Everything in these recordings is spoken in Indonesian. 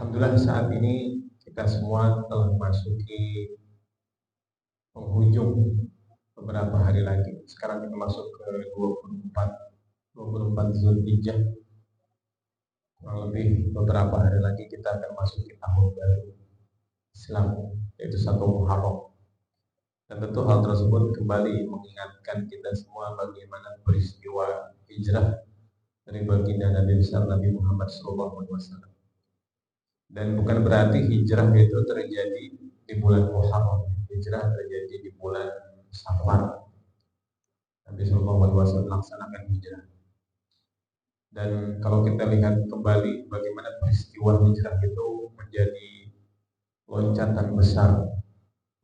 Alhamdulillah saat ini kita semua telah memasuki penghujung beberapa hari lagi. Sekarang kita masuk ke 24 Zulhijjah. Kurang lebih beberapa hari lagi kita akan masuk ke tahun baru Islam, yaitu 1 Muharram. Dan tentu hal tersebut kembali mengingatkan kita semua bagaimana peristiwa hijrah dari baginda Nabi besar Nabi Muhammad SAW. Dan bukan berarti hijrah itu terjadi di bulan Muharram. Hijrah terjadi di bulan Safar. Nabi SAW melaksanakan hijrah. Dan kalau kita lihat kembali bagaimana peristiwa hijrah itu menjadi loncatan besar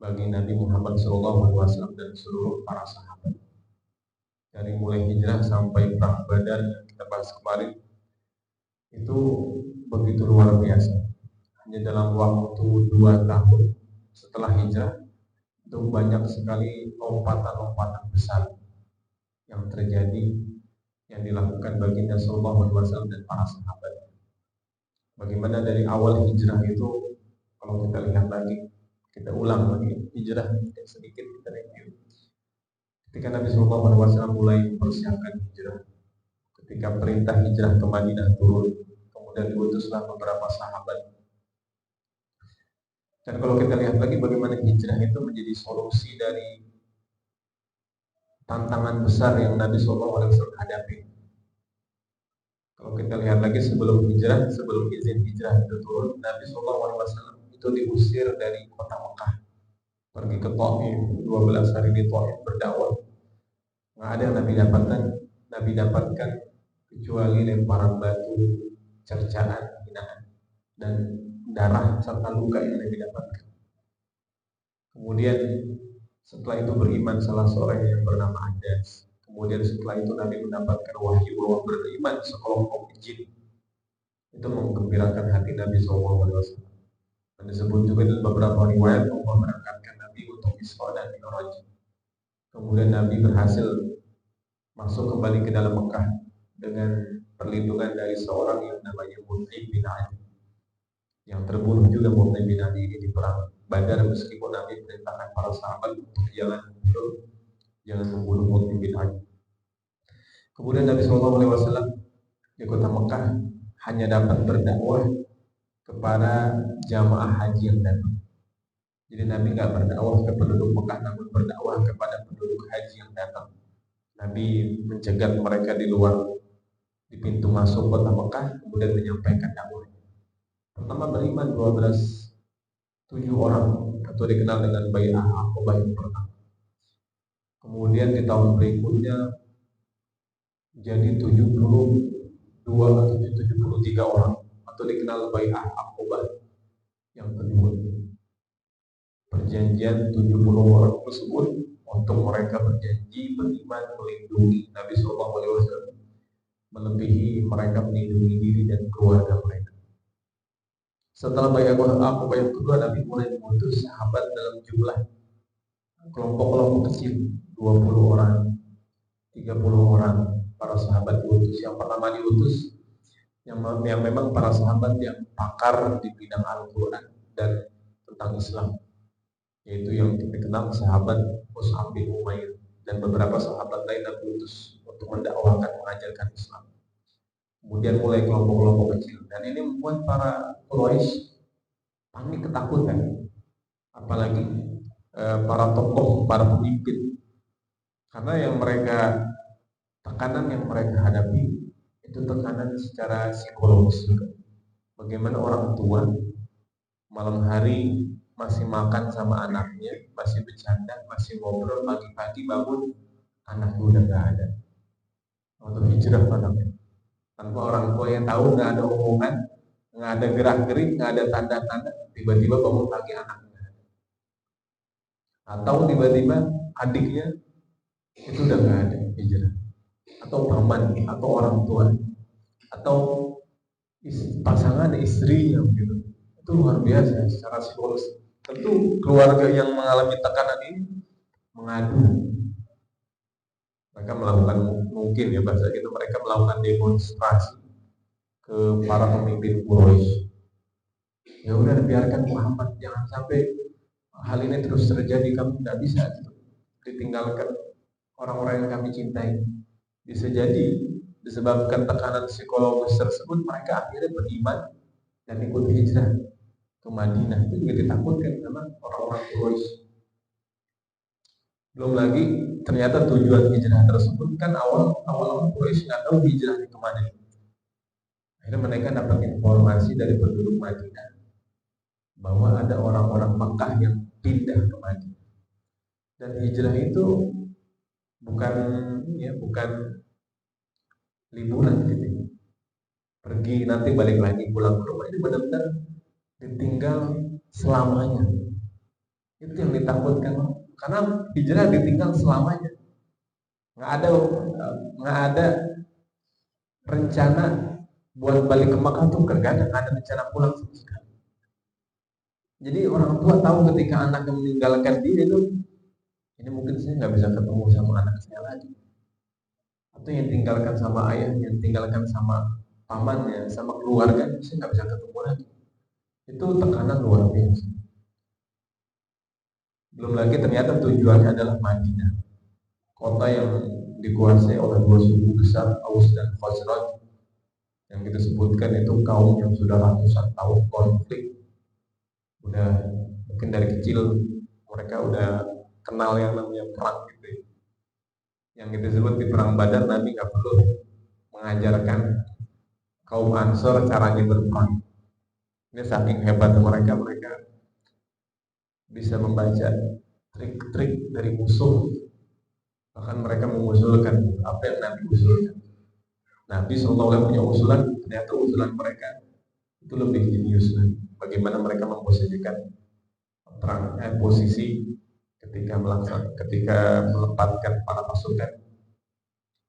bagi Nabi Muhammad SAW dan seluruh para sahabat. Dari mulai hijrah sampai perang Badar yang kita bahas kemarin itu begitu luar biasa. Hanya dalam waktu 2 tahun setelah hijrah itu banyak sekali lompatan-lompatan besar yang terjadi, yang dilakukan baginda Sallallahu Alaihi Wasallam dan para sahabat. Bagaimana dari awal hijrah itu, kalau kita lihat lagi, kita ulang lagi hijrah sedikit kita review. Ketika Nabi Sallallahu Alaihi Wasallam mulai mempersiapkan hijrah, ketika perintah hijrah ke Madinah turun, kemudian diutuslah beberapa sahabat. Dan kalau kita lihat lagi bagaimana hijrah itu menjadi solusi dari tantangan besar yang Nabi SAW hadapi. Kalau kita lihat lagi sebelum hijrah, sebelum izin hijrah itu turun, Nabi SAW itu diusir dari kota Mekah, pergi ke Taif, 12 hari di Taif berdakwah. Nggak ada yang Nabi dapatkan kecuali lemparan batu, cercaan, hinaan, dan darah serta luka yang Nabi dapatkan. Kemudian setelah itu beriman salah seorang yang bernama Adas. Kemudian setelah itu Nabi mendapatkan wahyu bahwa beriman sekelompok jin. Itu menggembirakan hati Nabi SAW. Dan disebut juga dalam beberapa riwayat Allah berangkatkan Nabi untuk Isra dan Mi'raj. Kemudian Nabi berhasil masuk kembali ke dalam Mekah dengan perlindungan dari seorang yang namanya Mut'im bin Adi, yang terbunuh juga Mut'im bin Adi ini di perang Badar, meskipun Nabi perintahkan para sahabat untuk jangan membunuh Mut'im bin Adi. Kemudian Nabi SAW di kota Mekah hanya dapat berdakwah kepada jamaah haji yang datang. Jadi Nabi nggak berdakwah ke penduduk Mekah, namun berdakwah kepada penduduk haji yang datang. Nabi mencegat mereka di luar, di pintu masuk kota Mekah, kemudian menyampaikan dakwah. Pertama beriman 7 orang, atau dikenal dengan Bai'ah Aqabah yang pertama. Kemudian di tahun berikutnya jadi 72 atau 73 orang, atau dikenal Bai'ah Aqabah yang kedua. Perjanjian 70 orang tersebut untuk mereka berjanji beriman melindungi Nabi SAW melebihi mereka melindungi diri dan keluarga mereka. Setelah Bai'ah Aqabah yang kedua, Nabi mulai mengutus sahabat dalam jumlah kelompok-kelompok kecil, 20 orang, 30 orang. Para sahabat diutus. Yang pertama diutus yang memang para sahabat yang pakar di bidang Al-Quran dan tentang Islam, yaitu yang kita kenal sahabat Mus'ab bin Umair, dan beberapa sahabat lain yang diutus untuk mendakwakan, mengajarkan Islam. Kemudian mulai kelompok-kelompok kecil, dan ini membuat para Quraisy panik, ketakutan, apalagi para tokoh, para pemimpin, karena tekanan yang mereka hadapi itu tekanan secara psikologis juga. Bagaimana orang tua malam hari masih makan sama anaknya, masih bercanda, masih ngobrol, pagi-pagi bangun anaknya udah nggak ada, atau hijrah anaknya, tanpa orang tua yang tahu, nggak ada omongan, nggak ada gerak-gerik, nggak ada tanda-tanda, tiba-tiba bangun pagi anaknya, atau tiba-tiba adiknya itu udah nggak ada, hijrah, atau paman, atau orang tua, atau pasangan istrinya gitu. Itu luar biasa secara psikologis. Tentu keluarga yang mengalami tekanan ini mengadu. Mereka melakukan, mungkin ya bahasa gitu, mereka melakukan demonstrasi ke para pemimpin Quraisy. Ya udah biarkan Muhammad, jangan sampai hal ini terus terjadi, kami tidak bisa ditinggalkan orang-orang yang kami cintai. Bisa jadi disebabkan tekanan psikologis tersebut mereka akhirnya beriman dan ikut hijrah ke Madinah. Itu juga ditakutkan sama orang-orang Quraisy. Belum lagi ternyata tujuan hijrah tersebut kan awal Quraisy nggak tahu hijrahnya kemana. Akhirnya mereka dapat informasi dari penduduk Madinah bahwa ada orang-orang Makkah yang pindah ke Madinah. Dan hijrah itu bukan liburan gitu. Pergi nanti balik lagi pulang ke rumah, ini benar-benar ditinggal selamanya. Itu yang ditakutkan, karena hijrah ditinggal selamanya. Nggak ada rencana buat balik ke Makkah tuh, nggak ada rencana pulang sama sekali. Jadi orang tua tahu ketika anaknya meninggalkan dia itu, ini mungkin saya nggak bisa ketemu sama anak saya lagi, atau yang tinggalkan sama ayahnya, yang tinggalkan sama pamannya, sama keluarga, saya nggak bisa ketemu lagi. Itu tekanan luar biasa. Belum lagi ternyata tujuannya adalah Madinah, kota yang dikuasai oleh dua suku besar, Aus dan Khazraj, yang kita sebutkan itu kaum yang sudah ratusan tahun konflik. Udah mungkin dari kecil mereka udah kenal yang namanya perang gitu ya. Yang kita sebut di perang Badar, Nabi nggak perlu mengajarkan kaum Ansor caranya berperang. Ini saking hebat mereka bisa membaca trik-trik dari musuh. Bahkan mereka mengusulkan apa yang Nabi usulkan. Nabi SAW punya usulan, ternyata usulan mereka itu lebih jenius lagi. Bagaimana mereka memposisikan posisi ketika menempatkan para pasukan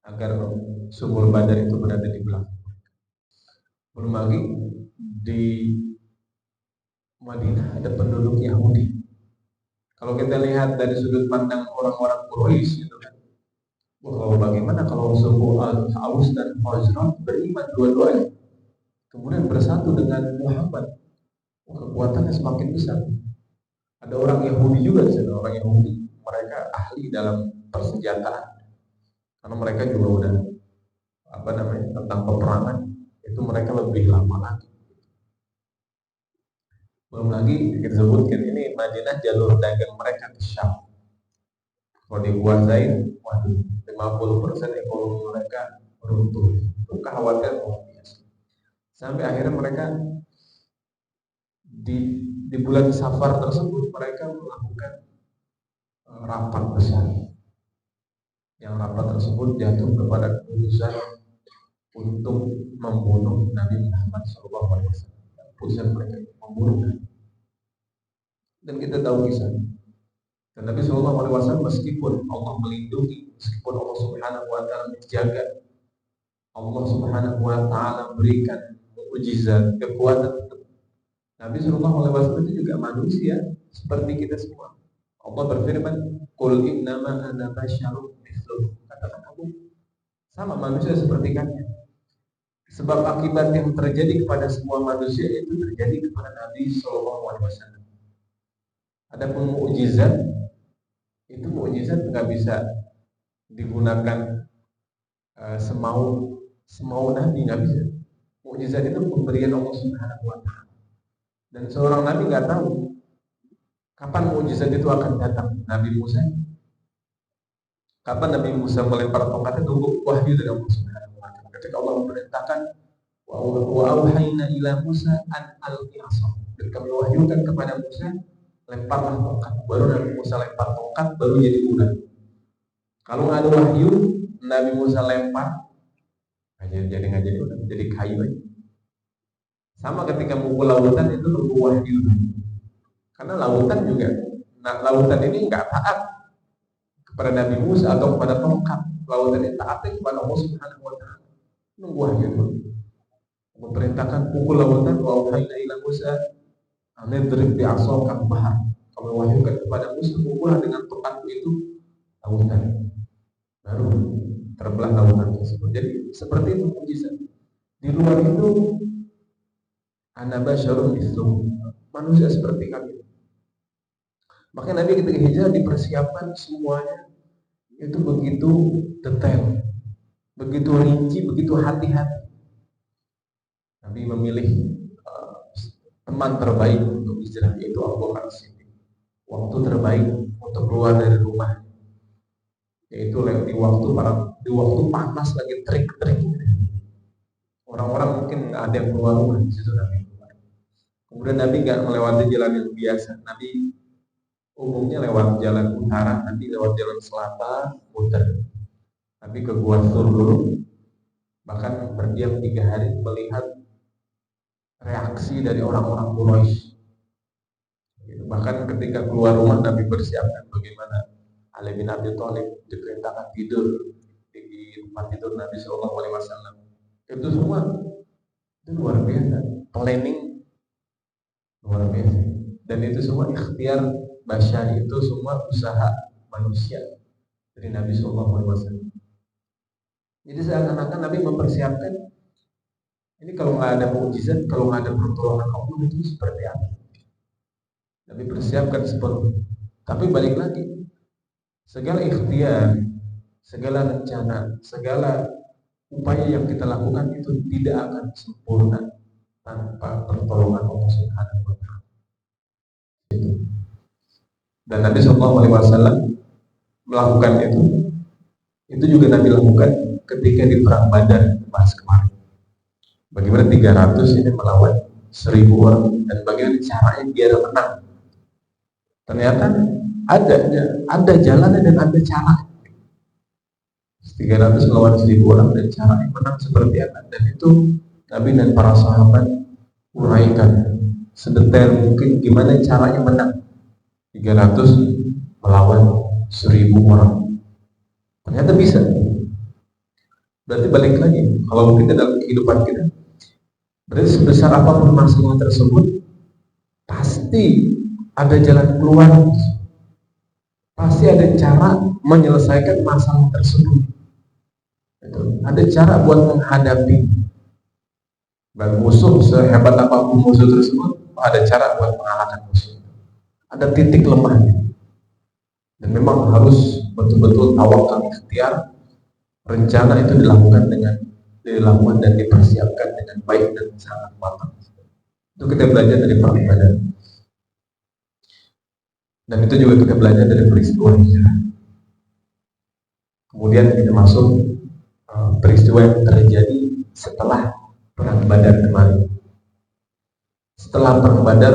agar sumur Badar itu berada di belakang. Belum lagi di Madinah ada penduduk Yahudi. Kalau kita lihat dari sudut pandang orang-orang Quraisy gitu kan, bagaimana kalau suku Aus dan Khazraj beriman dua-duanya, kemudian bersatu dengan Muhammad, kekuatannya semakin besar. Ada orang Yahudi juga di sana, orang Yahudi, mereka ahli dalam persenjataan, karena mereka juga udah tentang peperangan itu mereka lebih lama lagi. Belum lagi kita sebutkan ini Madinah jalur dagang mereka ke Syam. Kalau dikuasai, 50% ekonomi mereka runtuh. Itu kekhawatiran luar biasa. Sampai akhirnya mereka di bulan Safar tersebut mereka melakukan rapat besar. Yang rapat tersebut jatuh kepada keputusan untuk membunuh Nabi Muhammad SAW. Keputusan mereka membunuh Nabi. Dan kita tahu kisah. Dan Nabi SAW meskipun Allah melindungi, meskipun Allah Subhanahu Wa Taala menjaga, Allah Subhanahu Wa Taala berikan mukjizat, kekuatan. Nabi SAW itu juga manusia seperti kita semua. Allah berfirman, "Qul innama ana basyarun mithlukum." Katakan aku sama manusia seperti kalian. Sebab akibat yang terjadi kepada semua manusia itu terjadi kepada Nabi SAW. Adapun mukjizat itu nggak bisa digunakan semau Nabi, nggak bisa. Mukjizat itu pemberian Allah Subhanahu Wa Taala. Dan seorang Nabi nggak tahu kapan mukjizat itu akan datang. Nabi Musa, kapan Nabi Musa melempar tongkatnya, tunggu wahyu dari Allah Subhanahu Wa Taala. Ketika Allah memerintahkan, wa auhayna ila Musa an alqi 'asah. Dan kami wahyukan kepada Musa, lemparlah tongkat. Baru Nabi Musa lempar tongkat, baru jadi ular. Kalau nggak ada wahyu, Nabi Musa lempar, nggak jadi ular, jadi kayu aja. Sama ketika mukul lautan itu nunggu wahyu. Karena lautan ini nggak taat kepada Nabi Musa atau kepada tongkat. Lautan ini taatnya kepada Allah Subhanahu Wa Taala. Nunggu wahyu itu. Memerintahkan pukul lautan, wa auhayna ila Musa an idrib bi 'asaka bahar. Kami wahyukan kepada Musa, pukullah dengan tongkatmu itu lautan. Baru terbelah lautan tersebut. Jadi seperti itu mukjizat. Di luar itu Ana basyarun mithlukum, manusia seperti kalian. Makanya Nabi ketika hijrah dipersiapkan semuanya itu begitu detail, begitu rinci, begitu hati-hati. Nabi memilih teman terbaik untuk hijrah, yaitu Abu Bakar Siddiq. Waktu terbaik untuk keluar dari rumah, yaitu di waktu panas lagi terik-terik. Orang-orang mungkin nggak ada yang keluar rumah di situ Nabi keluar. Kemudian Nabi nggak melewati jalan yang biasa. Nabi umumnya lewat jalan utara, Nabi lewat jalan selatan, muter. Nabi ke Gua Thur dulu, bahkan berdiam 3 hari melihat reaksi dari orang-orang Quraisy. Bahkan ketika keluar rumah Nabi persiapkan bagaimana Ali bin Abi Thalib diperintahkan tidur di tempat tidur Nabi Shallallahu Alaihi Wasallam. Itu semua itu luar biasa, planning luar biasa, dan itu semua ikhtiar basyari, itu semua usaha manusia dari Nabi Shallallahu Alaihi Wasallam. Jadi seakan-akan Nabi mempersiapkan ini kalau nggak ada mukjizat, kalau nggak ada pertolongan Allah itu seperti apa? Nabi persiapkan sepenuhnya. Tapi balik lagi, segala ikhtiar, segala rencana, segala upaya yang kita lakukan itu tidak akan sempurna tanpa pertolongan Allah Subhanahu wa Ta'ala. Dan Nabi Shallallahu Alaihi Wasallam melakukan itu juga Nabi lakukan ketika di perang Badar bahas kemarin. Bagaimana 300 ini melawan 1000 orang, dan bagaimana caranya biar menang. Ternyata ada jalannya dan ada cara. 300 melawan 1000 orang dan caranya menang seperti apa. Dan itu Nabi dan para sahabat uraikan sedetail mungkin gimana caranya menang 300 melawan 1000 orang. Ternyata bisa. Berarti balik lagi, kalau kita dalam kehidupan kita, berarti sebesar apapun masalah tersebut, pasti ada jalan keluar, pasti ada cara menyelesaikan masalah tersebut. Ada cara buat menghadapi. Dan musuh sehebat apapun musuh tersebut, ada cara buat mengalahkan musuh. Ada titik lemahnya. Dan memang harus betul-betul tawakal, ikhtiar, rencana itu dilakukan dan dipersiapkan dengan baik dan sangat matang. Itu kita belajar dari perang Badar. Dan itu juga kita belajar dari peristiwa hijrah. Kemudian kita masuk peristiwa yang terjadi setelah perang Badar kemarin. Setelah perang Badar,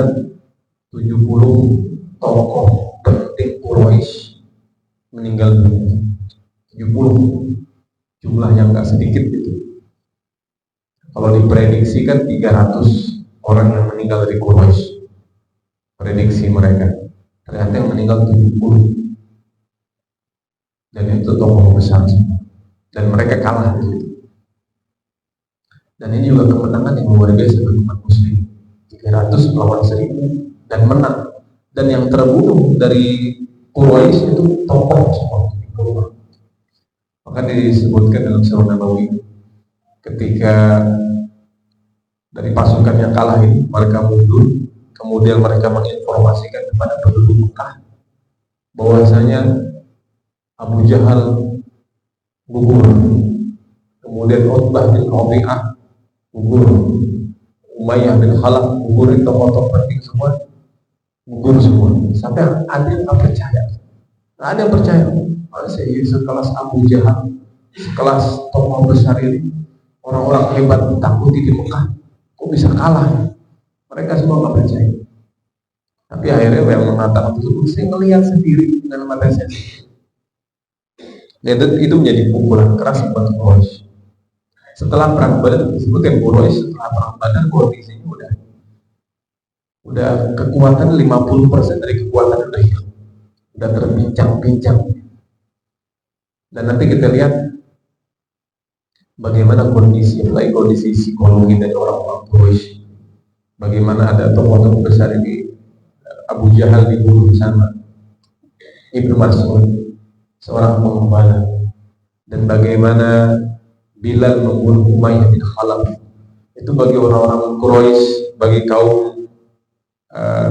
70 tokoh penting Quraisy meninggal dunia. 70, jumlah yang gak sedikit gitu. Kalau diprediksikan 300 orang yang meninggal dari Quraisy, prediksi mereka. Ternyata yang meninggal 70. Dan itu tokoh besar semua. Dan mereka kalah gitu. Dan ini juga kemenangan yang luar biasa bagi umat muslim. 300 melawan 1000 dan menang. Dan yang terbunuh dari Quraisy itu tokoh semua. Maka disebutkan dalam Sirah Nabawi, ketika dari pasukan yang kalah ini mereka mundur, kemudian mereka menginformasikan kepada penduduk Mekah bahwasanya Abu Jahal gugur, kemudian Utbah bin Rabi'ah gugur, Umayyah bin Khalaf gugur, tokoh-tokoh penting semua gugur semua. Sampai ada yang nggak percaya, nggak ada yang percaya. Masa sekelas Abu Jahal, sekelas tokoh besar ini, orang-orang hebat ditakuti di Mekah, kok bisa kalah? Mereka semua nggak percaya. Tapi akhirnya yang mengatakan itu, saya melihat sendiri dengan mata saya. Dan itu menjadi pukulan keras buat Quraisy. Setelah perang Badar, disebutkan Quraisy setelah perang Badar kondisinya udah kekuatan 50% dari kekuatan udah hilang, udah terbincang-bincang. Dan nanti kita lihat bagaimana kondisi psikologi dari orang-orang Quraisy. Bagaimana ada tokoh-tokoh besar ini, Abu Jahal dibunuh sama Ibnu Mas'ud, seorang pengembala, dan bagaimana Bilal membunuh Umayyah bin Khalaf, Itu bagi orang-orang Quraisy, bagi kaum eh,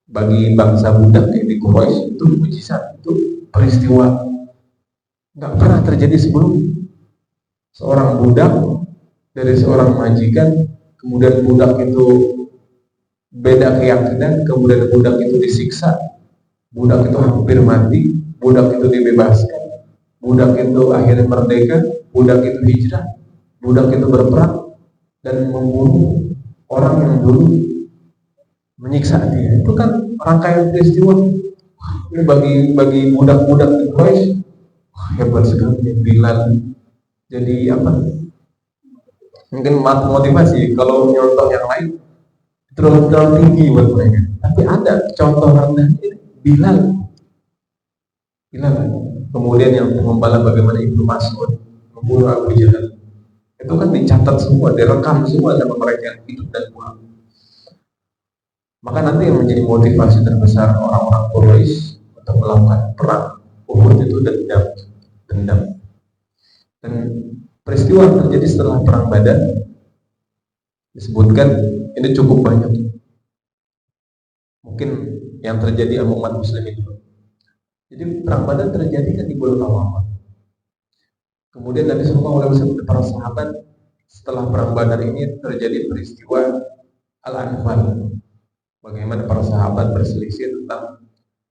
bagi bangsa budak di Quraisy itu mujizat, itu peristiwa nggak pernah terjadi sebelum. Seorang budak dari seorang majikan, kemudian budak itu beda keyakinan, kemudian budak itu disiksa, budak itu hampir mati, budak itu dibebaskan, budak itu akhirnya merdeka, budak itu hijrah, budak itu berperang dan membunuh orang yang dulu menyiksa dia. Itu kan rangkaian peristiwa. Ini bagi budak-budak di Quraisy hebat sekali. Bilal jadi apa? Mungkin motivasi. Kalau nyontoh yang lain terlalu tinggi buat mereka. Tapi ada contoh rendah ini, Bilal. Kemudian yang membalas bagaimana Ibnu Mas'ud membunuh Abu Jahal. Itu kan dicatat semua, direkam semua sama mereka hidup dan pulang. Maka nanti yang menjadi motivasi terbesar orang-orang Quraisy untuk melakukan perang Uhud itu dendam. Dan peristiwa yang terjadi setelah perang Badar disebutkan ini cukup banyak. Mungkin yang terjadi sama umat muslimin itu. Jadi perang Badar terjadi kan di bulan Awal. Kemudian Nabi SAW dan para sahabat setelah perang Badar ini terjadi peristiwa Al-Anfal. Bagaimana para sahabat berselisih tentang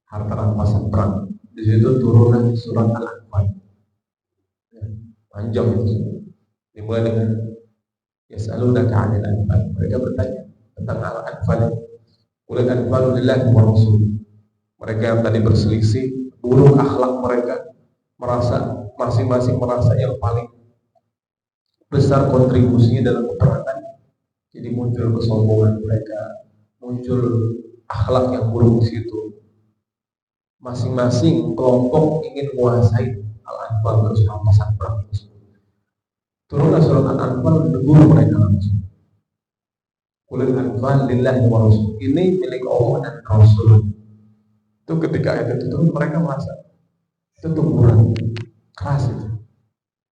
harta rampasan perang. Di situ turunlah surat Al-Anfal. Panjang itu. Dimulai dengan yas'alunaka 'anil anfal. Mereka bertanya tentang Al-Anfal. Qul al-anfalu lillahi wa rasul. Mereka yang tadi berselisih, buruk akhlak mereka, merasa masing-masing merasa yang paling besar kontribusinya dalam peperangan. Jadi muncul kesombongan mereka, muncul akhlak yang buruk di situ. Masing-masing kelompok ingin menguasai Al-Anfal, terus rampasan perang tersebut. Turunlah surat Al-Anfal menegur mereka langsung. Qul al-anfal lillahi wa rasul. Ini milik Allah dan Rasul. Itu ketika ayat itu turun, mereka merasa itu teguran keras itu.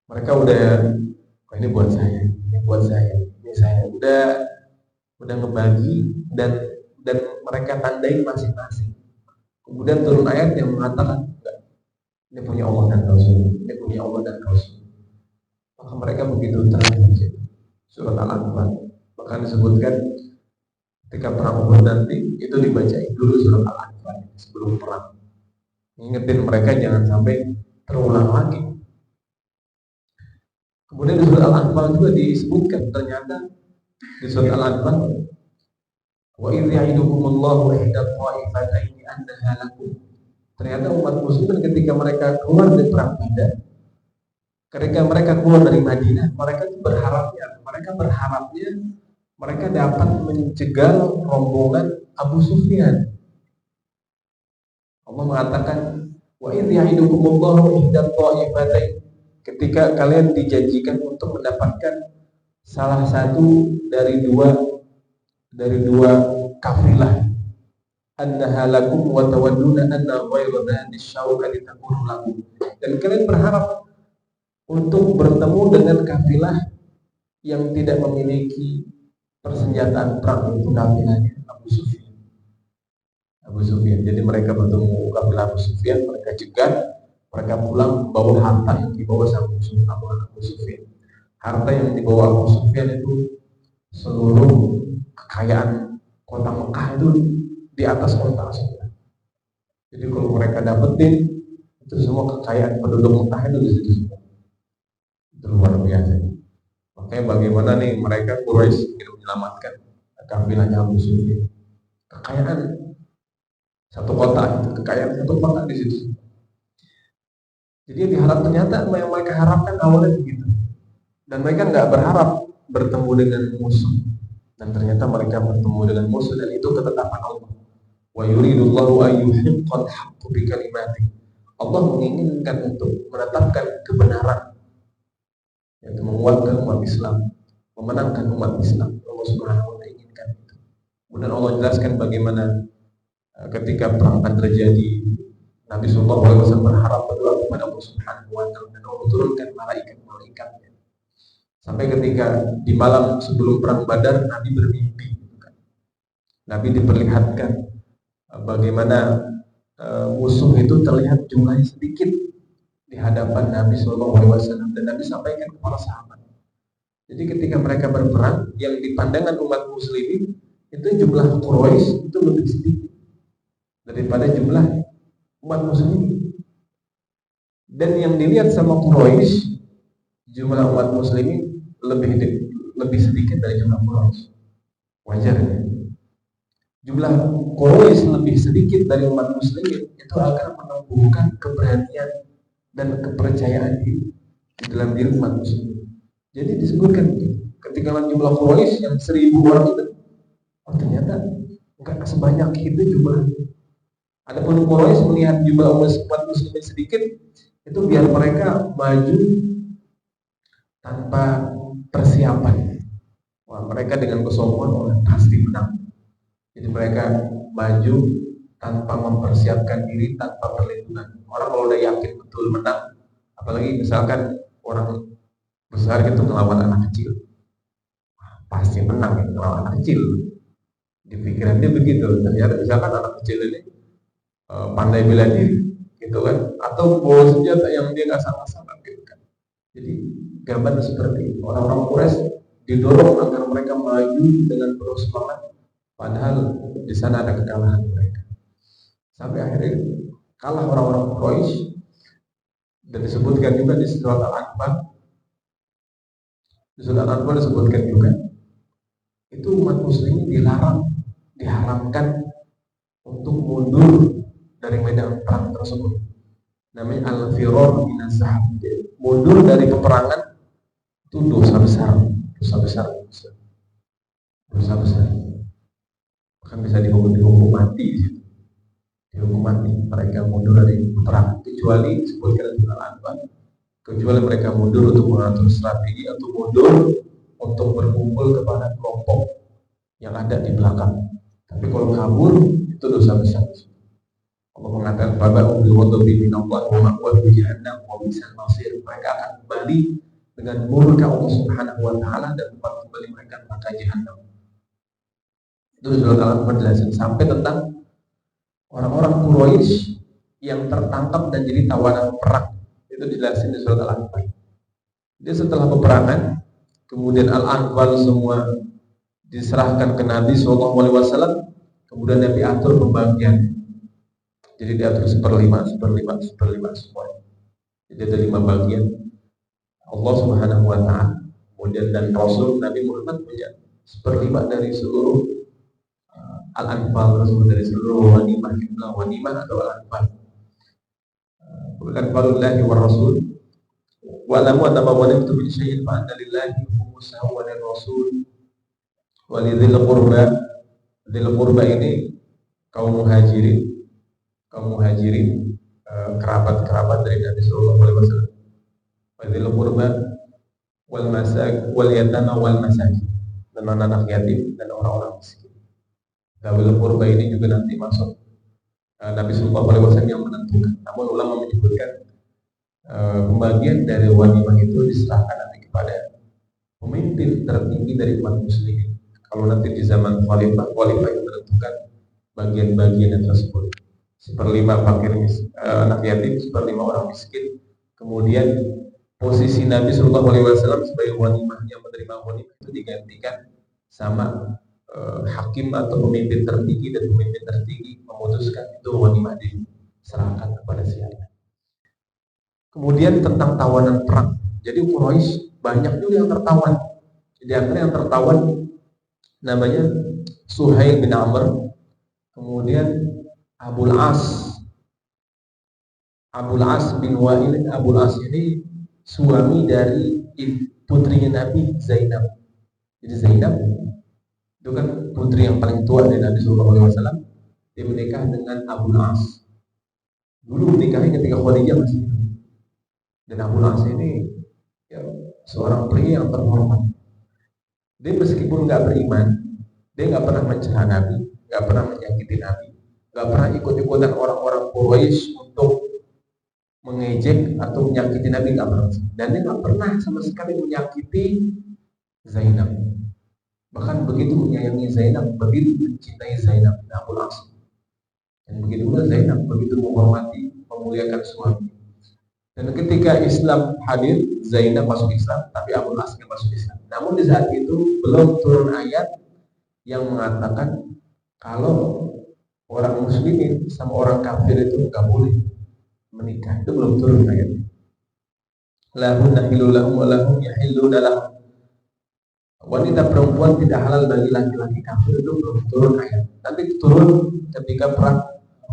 Mereka udah, oh ini buat saya, ini saya. Udah ngebagi dan mereka tandai masing-masing. Kemudian turun ayat yang mengatakan ini punya Allah dan Rasul, ini punya Allah dan Rasul. Maka mereka begitu terang surat Al-Anfal. Bahkan disebutkan ketika perang Uhud nanti itu dibacain dulu surat Al-Anfal sebelum perang. Ingetin mereka jangan sampai terulang lagi. Kemudian di surat Al-Anfal juga disebutkan ternyata di surat Al-Anfal wa idh ya'idukumullahu ihda ta'ifataini annaha lakum. Ternyata umat muslimin ketika mereka keluar dari perang Badar, ketika mereka keluar dari Madinah, mereka berharapnya mereka dapat mencegal rombongan Abu Sufyan. Allah mengatakan wa idh ya'idukumullahu ihda ta'ifataini, ketika kalian dijanjikan untuk mendapatkan salah satu dari dua kafilah, annaha lakum wa tawadduna anna ghayra dhati syauqati takunu lakum, dan kalian berharap untuk bertemu dengan kafilah yang tidak memiliki persenjataan perang, itu kafilahnya Abu Sufyan. Jadi mereka bertemu kafilah Abu Sufyan, mereka cegat, mereka pulang bawa harta yang dibawa Abu Sufyan. Harta yang dibawa Abu Sufyan itu seluruh kekayaan kota Mekah itu di atas kota semua. Jadi kalau mereka dapetin itu semua kekayaan penduduk Mekah itu di situ semua. Itu luar biasa. Makanya bagaimana nih mereka Quraisy ingin menyelamatkan kafilahnya Abu Sufyan. Kekayaan satu kota, kekayaan satu kota di situ. Jadi diharap, ternyata yang mereka harapkan awalnya begitu. Dan mereka nggak berharap bertemu dengan musuh. Dan ternyata mereka bertemu dengan musuh, dan itu ketetapan Allah. Wa yuridullahu ayyuhiqqal haqqu bi kalimatihi. Allah menginginkan untuk menetapkan kebenaran, yaitu menguatkan umat Islam, memenangkan umat Islam. Allah Subhanahu wa taala inginkan itu. Kemudian Allah jelaskan bagaimana ketika perang akan terjadi, Nabi SAW berharap berdoa kepada Allah Subhanahu wa taala dan Allah turunkan malaikat-malaikatnya Sampai ketika di malam sebelum perang Badar, Nabi bermimpi. Nabi diperlihatkan bagaimana musuh itu terlihat jumlahnya sedikit di hadapan Nabi SAW, dan Nabi sampaikan kepada sahabat. Jadi ketika mereka berperang, yang dipandangkan umat muslimin itu jumlah Quraisy itu lebih sedikit daripada jumlah umat muslimin. Dan yang dilihat sama Quraisy, jumlah umat muslimin lebih sedikit dari jumlah Quraisy. Wajar ya? Jumlah Quraisy lebih sedikit dari umat muslimin itu akan menumbuhkan keberanian dan kepercayaan diri di dalam diri umat muslimin. Jadi disebutkan ketika jumlah Quraisy yang 1000 orang itu, oh ternyata enggak sebanyak itu jumlahnya. Adapun Quraisy melihat jumlah umat muslimin sedikit, itu biar mereka maju tanpa persiapan. Wah, mereka dengan kesombongan pasti menang. Jadi mereka maju tanpa mempersiapkan diri, tanpa perlindungan. Orang kalau udah yakin betul menang, apalagi misalkan orang besar itu melawan anak kecil, pasti menang melawan anak kecil. Di pikiran dia begitu. Ternyata misalkan anak kecil ini pandai bela diri, gitu kan? Atau bawa senjata yang dia nggak salah-salah, gitu kan? Jadi gambar seperti orang-orang Quraisy didorong agar mereka maju dengan penuh semangat, padahal di sana ada kekalahan mereka. Sampai akhirnya kalah orang-orang Quraisy, dan disebutkan juga di surat Al-Anfal. Di surat Al-Anfal disebutkan juga itu umat muslimin diharamkan untuk mundur dari medan perang tersebut. Namanya al-firar minas zahab. Mundur dari peperangan itu dosa besar. Bahkan bisa dihukum mati. Dihukum mati mereka mundur dari peperangan, kecuali disebutkan di Al-Anfal, kecuali mereka mundur untuk mengatur strategi atau mundur untuk berkumpul kepada kelompok yang ada di belakang. Tapi kalau kabur itu dosa besar. Allah mengatakan faba'u bil ghadabi minallah wa ma'wahu jahannam wa bi'sal masir. Mereka akan kembali dengan murka Allah Subhanahu wa taala, dan tempat kembali mereka neraka jahannam. Itu surat Al-Anfal jelasin sampai tentang orang-orang Quraisy yang tertangkap dan jadi tawanan perang. Itu dijelasin di surat Al-Anfal. Dia setelah peperangan, kemudian Al-Anfal semua diserahkan ke Nabi SAW, kemudian Nabi atur pembagian. Jadi diatur 1/5 semua. Jadi ada 5 bagian. Allah Subhanahu wa taala, kemudian dan Rasul Nabi Muhammad punya 1/5 dari seluruh Al-Anfal, dari seluruh wanimah atau Al-Anfal. Al-Anfalullahi wa Rasul. Wa lamu anna ma walimtu min syai'in fa anna lillahi khumsahu wa lirrasul wa lidzil qurba. Dzil qurba ini kaum muhajirin, kerabat-kerabat dari Nabi sallallahu alaihi wasallam. Wa dzil qurba wal masak wal yatama wal masakin, dan anak yatim dan orang-orang miskin. Dzil qurba ini juga nanti masuk Nabi sallallahu alaihi wasallam yang menentukan. Namun ulama menyebutkan pembagian dari wanimah itu diserahkan nanti kepada pemimpin tertinggi dari umat muslimin. Kalau nanti di zaman khalifah yang menentukan bagian-bagian tersebut. 1/5 fakir anak yatim, 1/5 orang miskin. Kemudian posisi Nabi Shallallahu Alaihi Wasallam sebagai wanimah yang menerima wanimah itu digantikan sama hakim atau pemimpin tertinggi, dan pemimpin tertinggi memutuskan itu wanimah diserahkan kepada siapa. Kemudian tentang tawanan perang. Jadi Quraisy banyak juga yang tertawan. Di antara yang tertawan namanya Suhail bin Amr, kemudian Abul As bin Wa'il. Abul As ini suami dari putrinya Nabi, Zainab. Jadi Zainab itu kan putri yang paling tua dari Nabi SAW. Dia menikah dengan Abul As. Dulu menikahnya ketika Khadijah masih hidup. Dan Abul As ini ya, seorang pria yang terhormat. Dia meskipun nggak beriman, dia nggak pernah mencela Nabi, nggak pernah menyakiti Nabi, nggak pernah ikut-ikutan orang-orang Quraisy untuk mengejek atau menyakiti Nabi, nggak pernah. Dan dia nggak pernah sama sekali menyakiti Zainab. Bahkan begitu menyayangi Zainab, begitu mencintai Zainab bin Abdul As. Dan begitu pula Zainab begitu menghormati, memuliakan suami. Dan ketika Islam hadir, Zainab masuk Islam, tapi Abdul As nggak masuk Islam. Namun di saat itu belum turun ayat yang mengatakan kalau orang muslimin sama orang kafir itu nggak boleh menikah. Itu belum turun ayat. Lahunna hilul lahum wa lahum yahilluna lahum. Wanita perempuan tidak halal bagi laki-laki kafir, itu belum turun ayat. Nanti turun ketika perang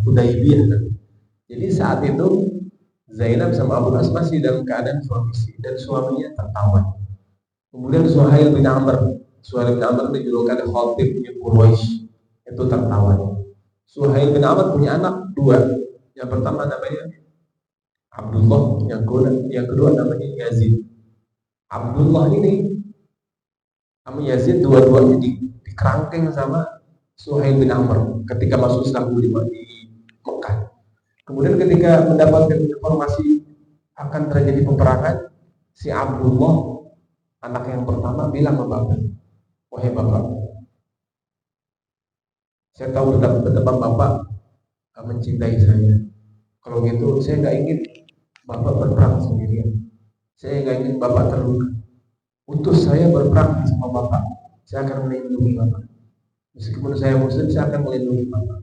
Hudaybiyah. Jadi saat itu Zainab sama Abu As masih dalam keadaan suami istri dan suaminya tertawan. Kemudian Suhail bin Amr dijulukan Khatibnya Quraisy, itu tertawan. Suhail bin Amr punya anak dua. Yang pertama namanya Abdullah, yang kedua namanya Yazid. Abdullah ini sama Yazid dua-duanya dikerangkeng sama Suhail bin Amr ketika masuk Islam di Mekah. Kemudian ketika mendapatkan informasi akan terjadi peperangan, si Abdullah, anak yang pertama, bilang ke bapak, wahai bapak, saya tahu betapa bapak mencintai saya. Kalau gitu saya nggak ingin bapak berperang sendirian. Saya nggak ingin bapak terluka. Utus saya berperang sama bapak. Saya akan melindungi bapak. Meskipun saya muslim, saya akan melindungi bapak.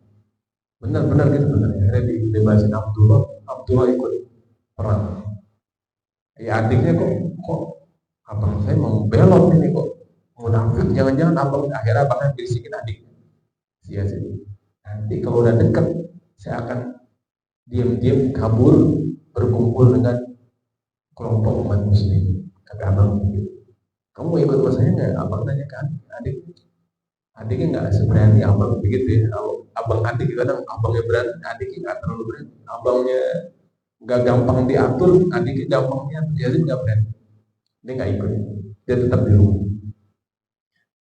Benar-benar gitu benar. Akhirnya dibebasin Abdullah ikut perang. Ya adiknya kok abang saya mau belot ini kok munafik, jangan-jangan abang, akhirnya abangnya bisikin adiknya. Iya sih. Nanti kalau udah dekat, saya akan diam-diam kabur berkumpul dengan kelompok umat muslim. Kata abang begitu. Kamu mau ikut sama saya nggak? Abang tanya ke adiknya nggak seberani abang begitu ya. Abang adik kadang abangnya berani, adiknya nggak terlalu berani. Abangnya nggak gampang diatur, adiknya gampangnya Yazid nggak berani. Dia nggak ikut, dia tetap di rumah.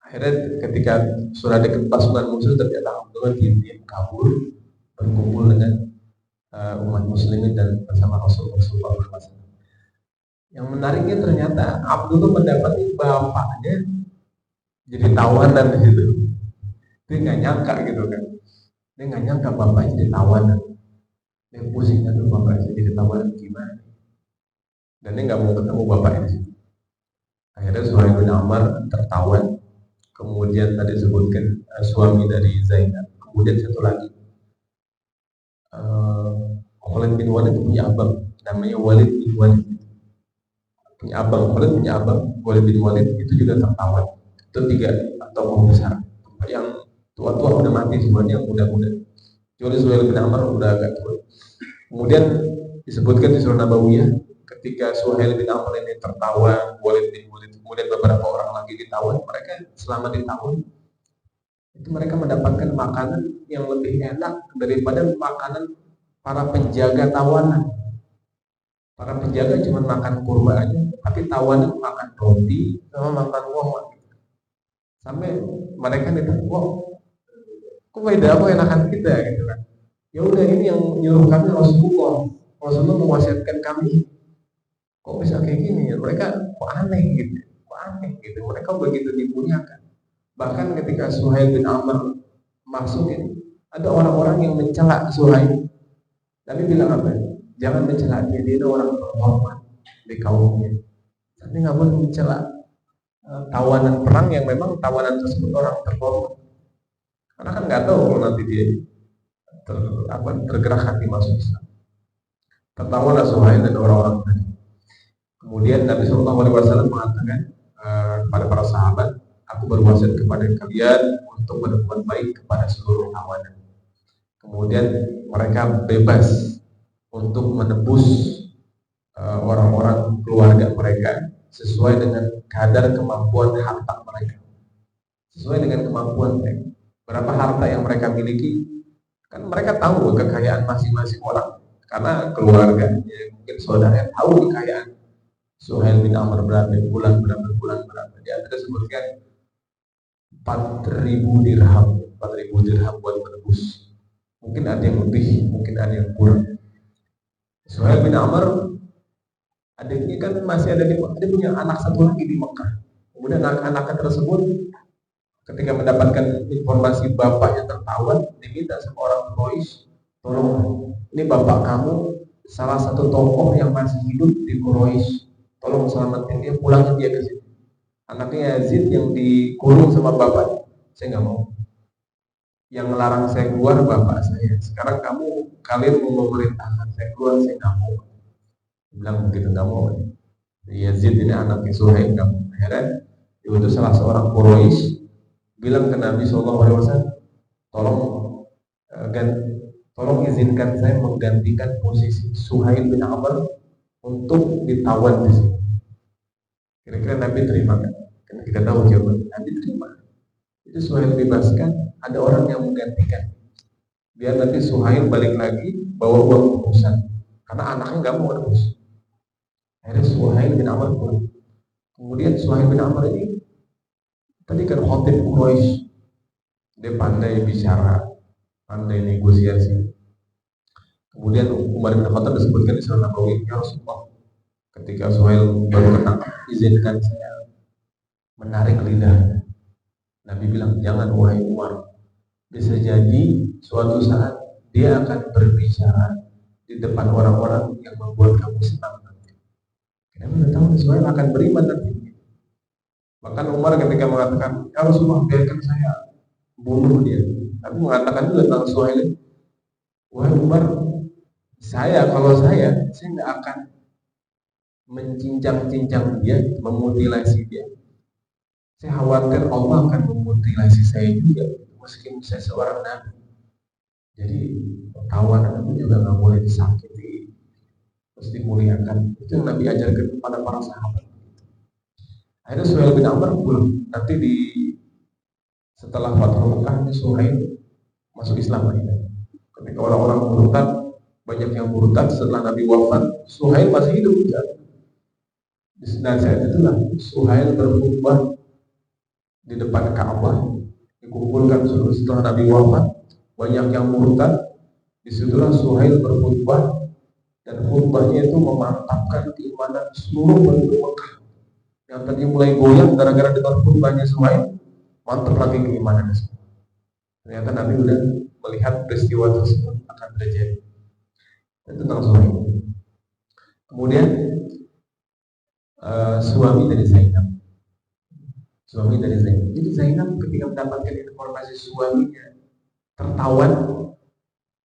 Akhirnya ketika sudah dekat pasukan musuh, ternyata Abdullah diam-diam kabur berkumpul dengan umat muslimin dan bersama Rasulullah SAW. Yang menariknya ternyata Abdullah mendapati bapaknya jadi tawanan di situ. Dia nggak nyangka gitu kan. Dia nggak nyangka bapaknya jadi tawanan. Dia pusing kan, bapaknya jadi tawanan gimana. Dan dia nggak mau ketemu bapaknya di situ. Akhirnya Suhail bin Amr tertawan. Kemudian tadi disebutkan suami dari Zainab. Kemudian satu lagi Khalid bin Walid punya abang namanya Walid bin Walid. Punya abang, Walid bin Walid itu juga tertawan. Itu tiga tokoh besar yang tua-tua udah mati, semuanya yang muda-muda. Kecuali Suhail bin Amr udah agak tua. Kemudian disebutkan di surah Nabawiyah ketika Suhail bin Amr ini tertawan, Walid bin Walid, kemudian beberapa orang lagi ditawan, mereka selama ditawan itu mereka mendapatkan makanan yang lebih enak daripada makanan para penjaga tawanan. Para penjaga cuma makan kurma aja, tapi tawanan makan roti sama makan uang. Sampai mereka ditanya, kok beda apa enakan kita gitu kan? Ya udah, ini yang nyuruh kami Rasulullah mewasiatkan kami. Kok bisa kayak gini? Mereka kok aneh gitu. Mereka begitu dimuliakan. Bahkan ketika Suhail bin Amr masuk ini, ada orang-orang yang mencela Suhail. Tapi bilang apa? Jangan mencela dia itu orang terhormat di kaumnya. Tapi nggak boleh mencela tawanan perang yang memang tawanan tersebut orang terhormat. Karena kan nggak tahu kalau nanti dia tergerak hati masuk Islam. Tertawalah Suhail dan orang-orang tadi. Kemudian Nabi SAW mengatakan kepada para sahabat, aku berwasiat kepada kalian untuk berbuat baik kepada seluruh tawanan. Kemudian mereka bebas untuk menebus orang-orang keluarga mereka sesuai dengan kadar kemampuan harta mereka. Sesuai dengan kemampuan mereka. Berapa harta yang mereka miliki, kan mereka tahu kekayaan masing-masing orang. Karena keluarganya, mungkin saudara tahu kekayaan Suhail bin Amr berapa bulan. Dia ada sebutkan 4.000 dirham buat menebus. Mungkin ada yang lebih, mungkin ada yang kurang. Suhail bin Amr adiknya kan masih ada di Mekah, dia punya anak satu lagi di Mekah. Kemudian anak-anaknya tersebut ketika mendapatkan informasi bapaknya tertawan, diminta sama orang Quraisy, tolong ini bapak kamu salah satu tokoh yang masih hidup di Quraisy, tolong selamatin dia, pulangin dia ke sini. Anaknya Yazid yang dikurung sama bapaknya, saya nggak mau. Yang melarang saya keluar bapak saya. Sekarang kalian mau memerintahkan saya keluar, saya nggak mau. Bilang begitu, nggak mau. Yazid ini anaknya Suhail, nggak mau. Akhirnya itu salah seorang Quraisy bilang ke Nabi SAW, tolong tolong izinkan saya menggantikan posisi Suhail bin Amr untuk ditawan di sini. Kira-kira Nabi terima kan? Karena kita tahu jawaban Nabi terima. Itu Suhail bebaskan, ada orang yang menggantikan. Biar nanti Suhail balik lagi bawa uang tebusan, karena anaknya nggak mau tebus. Akhirnya Suhail bin Amr pulang. Kemudian Suhail bin Amr ini tadi kan khatib Quraisy, dia pandai bicara, pandai negosiasi. Kemudian Umar bin Khattab disebutkan di Sunan Nabawi, ya Rasulullah, ketika Suhail baru ketangkap, izinkan saya menarik lidah. Nabi bilang, jangan wahai Umar, bisa jadi suatu saat dia akan berbicara di depan orang-orang yang membuat kamu senang nanti. Kita sudah tahu Suhail akan beriman nanti. Bahkan Umar ketika mengatakan, ya Rasulullah, biarkan saya bunuh dia. Tapi mengatakan juga tentang Suhail, wahai Umar, kalau saya nggak akan mencincang-cincang dia, memutilasi dia. Saya khawatir Allah akan memutilasi saya juga, meskipun saya seorang nabi. Jadi tawanan itu juga nggak boleh disakiti, harus dimuliakan. Itu yang Nabi ajarkan kepada para sahabat. Akhirnya Suhail bin Amr pulang. Nanti setelah Fathul Mekah, Suhail masuk Islam lagi. Ketika orang-orang murtad, banyak yang murtad setelah Nabi wafat, Suhail masih hidup. Dan saat itulah Suhail berkhutbah di depan Ka'bah, dikumpulkan setelah Nabi wafat, banyak yang murtad. Disitulah Suhail berkhutbah, dan khutbahnya itu memantapkan keimanan seluruh penduduk Mekah. Yang tadi mulai goyang gara-gara dengar khutbahnya Suhail, mantap lagi keimanannya semua. Ternyata Nabi sudah melihat peristiwa tersebut akan terjadi. Itu tentang Suhail. Kemudian suami dari Zainab. Jadi Zainab ketika mendapatkan informasi suaminya tertawan,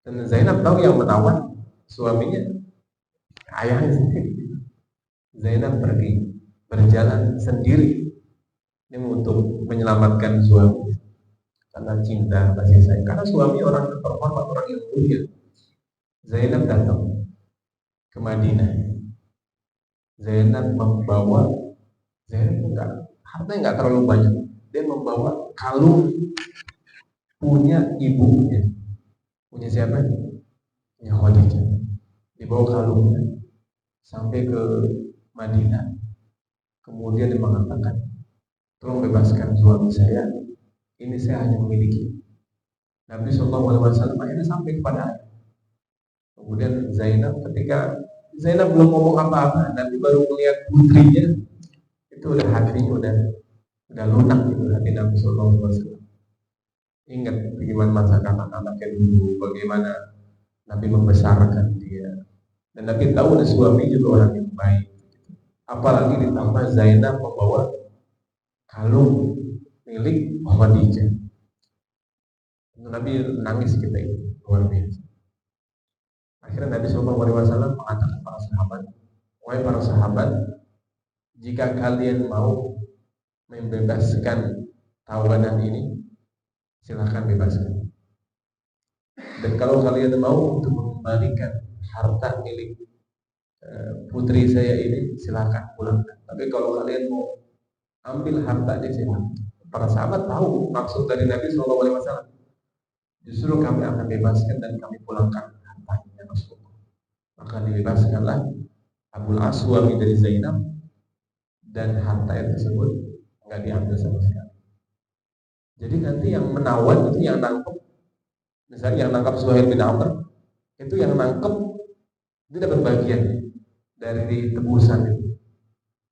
dan Zainab tahu yang metawan suaminya ayahnya sendiri. Zainab pergi berjalan sendiri ini untuk menyelamatkan suami karena cinta kasih sayang. Karena suami orang yang terhormat, orang yang mulia. Zainab datang ke Madinah. Zainab hartanya nggak terlalu banyak. Dia membawa kalung punya ibunya. Punya siapa? Punya Khadijah. Dibawa kalungnya sampai ke Madinah. Kemudian dia mengatakan, tolong bebaskan suami saya. Ini saya hanya memiliki. Nabi SAW akhirnya sampai kepada ayah. Kemudian ketika Zainab belum ngomong apa-apa, Nabi baru melihat putrinya, itu udah hatinya udah lunak gitu hati Nabi SAW. Ingat bagaimana masa anak-anaknya dulu, bagaimana Nabi membesarkan dia, dan Nabi tahu ada suami juga orang yang baik. Apalagi ditambah Zainab membawa kalung milik Khadijah. Nabi nangis kita itu luar biasa. Akhirnya Nabi SAW mengatakan para sahabat, wahai para sahabat, jika kalian mau membebaskan tawanan ini, silahkan bebaskan. Dan kalau kalian mau untuk mengembalikan harta milik putri saya ini, silahkan pulangkan. Tapi kalau kalian mau ambil hartanya, silahkan. Para sahabat tahu maksud dari Nabi SAW. Justru kami akan bebaskan dan kami pulangkan hartanya Rasulullah. Maka dibebaskanlah Abul As, suami dari Zainab, dan harta tersebut nggak diambil sama sekali. Jadi nanti yang menawan itu yang nangkep, misalnya yang nangkap Suhail bin Amr, itu yang nangkep Dia dapat bagian dari tebusan itu.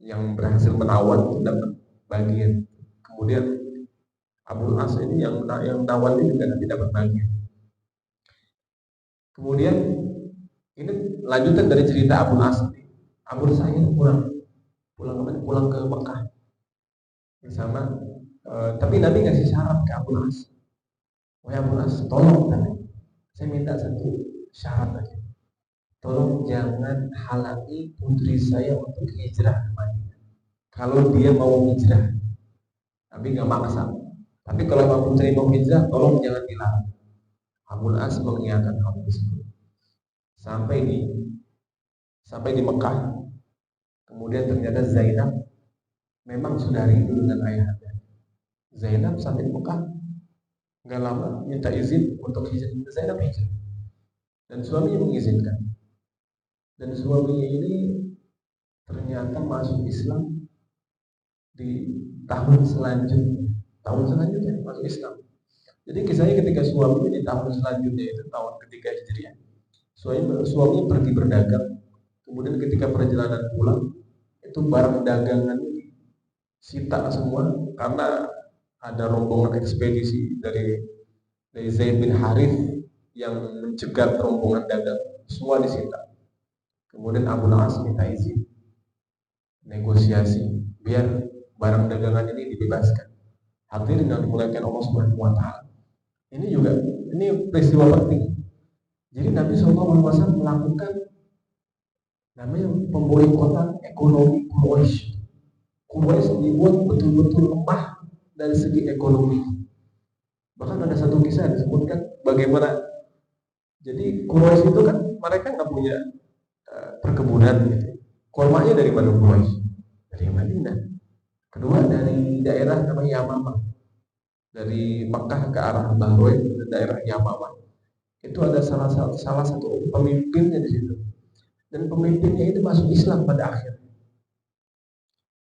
Yang berhasil menawan itu dapat bagian. Kemudian Abul As ini yang nawan ini juga nanti dapat bagian. Kemudian ini lanjutan dari cerita Abul As. Abul As ini pulang ke Mekah bersama. Tapi Nabi ngasih syarat ke Abul As. Wahai Abul As, tolong Nabi, saya minta satu syarat aja. Tolong jangan halangi putri saya untuk hijrah ke Madinah. Kalau dia mau hijrah, Nabi nggak maksa. Tapi kalau mau putri mau hijrah, tolong jangan dilarang. Abul As mengiyakan hal tersebut. Sampai di Mekah, kemudian ternyata Zainab memang sudah rindu dengan ayahnya. Zainab sampai di Mekah nggak lama minta izin untuk hijrah. Zainab hijrah dan suaminya mengizinkan. Dan suaminya ini ternyata masuk Islam di tahun selanjutnya. Tahun selanjutnya masuk Islam. Jadi kisahnya ketika suaminya di tahun selanjutnya itu tahun ketiga Hijriah. Suaminya pergi berdagang. Kemudian ketika perjalanan pulang, itu barang dagangan ini sita semua karena ada rombongan ekspedisi dari Zaid bin Harith yang mencegat rombongan dagang. Semua disita. Kemudian Abul As minta izin negosiasi biar barang dagangan ini dibebaskan. Hadirin yang dimuliakan Allah Subhanahu wa taala. Ini peristiwa penting. Jadi Nabi SAW melakukan namanya pemboikotan ekonomi Quraisy. Quraisy dibuat betul-betul lemah dari segi ekonomi. Bahkan ada satu kisah disebutkan bagaimana jadi Quraisy itu kan mereka nggak punya perkebunan gitu. Kurmanya dari mana Quraisy? Dari Madinah. Kedua dari daerah namanya Yamamah. Dari Mekah ke arah Bahrain ke daerah Yamamah. Itu ada salah satu pemimpinnya di situ. Dan pemimpinnya itu masuk Islam pada akhirnya.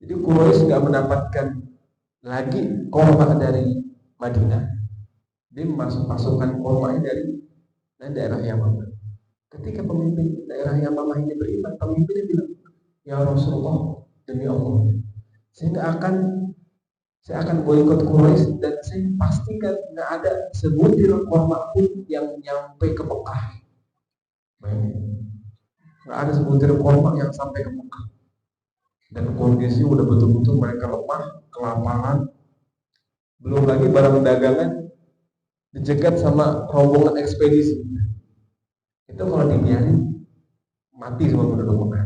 Jadi Quraisy nggak mendapatkan lagi kurma dari Madinah. Dia pasukan kurmanya dari daerah Yamamah. Ketika pemimpin daerah Yamamah ini beriman, pemimpinnya bilang, ya Rasulullah, demi Allah, saya akan boikot Quraisy dan saya pastikan nggak ada sebutir kurma pun yang nyampe ke Mekah. Nggak ada sebutir kurma yang sampai ke Mekah. Dan kondisi udah betul-betul mereka lemah, kelaparan. Belum lagi barang dagangan dicegat sama rombongan ekspedisi. Itu kalau dibiarin mati semua penduduk Mekah.